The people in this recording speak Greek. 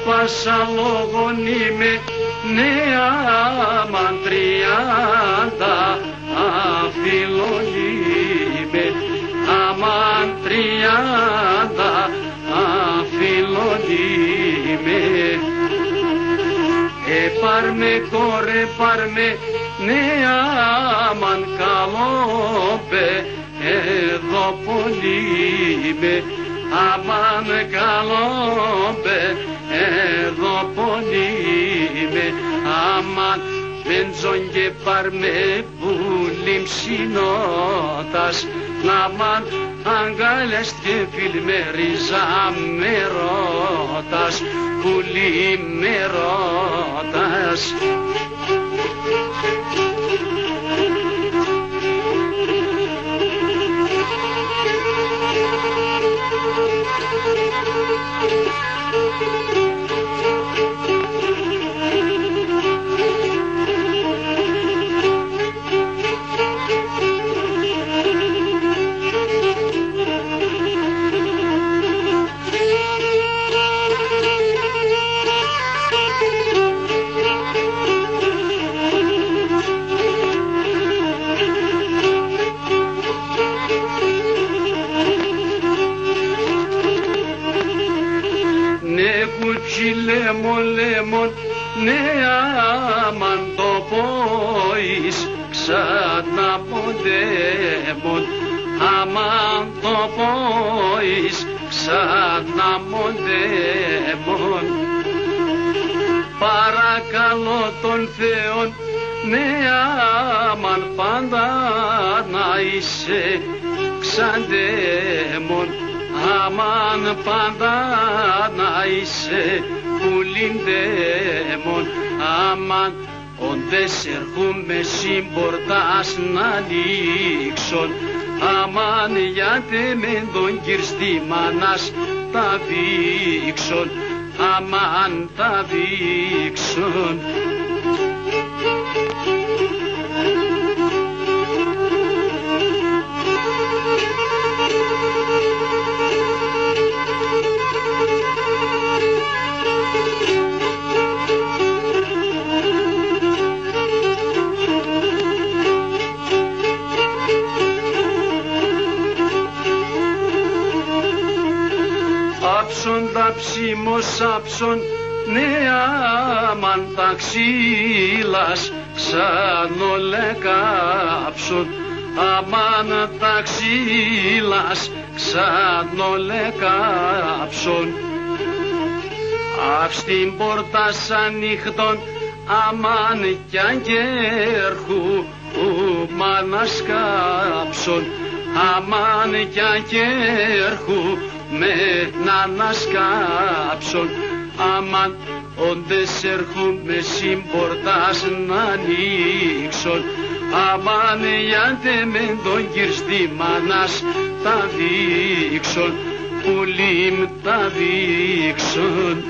Πάσα λόγων είμαι νέα μαντριάντα, αφιλόν είμαι αμαντριάντα, αφιλόν είμαι. Πάρμε κόρε, πάρμε νέα μαν καλόπε, εδώ πολύ είμαι, αμάν καλόπε, εδώ πολύ είμαι, αμάν μπεντζον και πάρμε πουλιμ συνότας, να μαν αγκάλιας και φιλμερίζα με ρώτας, πουλί με ρώτας. Λέμον, ναι άμαν το πόης ξανά ποντέμον, άμαν το πόης ξανά ποντέμον. Παρακαλώ τον Θεόν, ναι άμαν πάντα να είσαι ξαντέμον, αμάν πάντα να είσαι πουλιντέμον, αμάν όντες ερχούμε συμπορτάς να ανοίξον, αμάν γιατί με τον κυρστή μάνας τα δείξον, αμάν τα δείξον. Άψον τα ψήμος άψον, ναι άμαν τα ξύλας σαν ολεκάψον, αμάν τα ξύλας σαν ολεκάψον. Αύς την πόρτα σαν νύχτον, αμάν κι αγγέρχου μάνας κάψον, αμάν κι αγγέρχου με να ανασκάψον, αμάν όντες έρχομαι συμπορτάς να ανοίξον, αμάν γιατί με τον κυρστή μάνας τα δείξον, πουλίμ τα δείξον.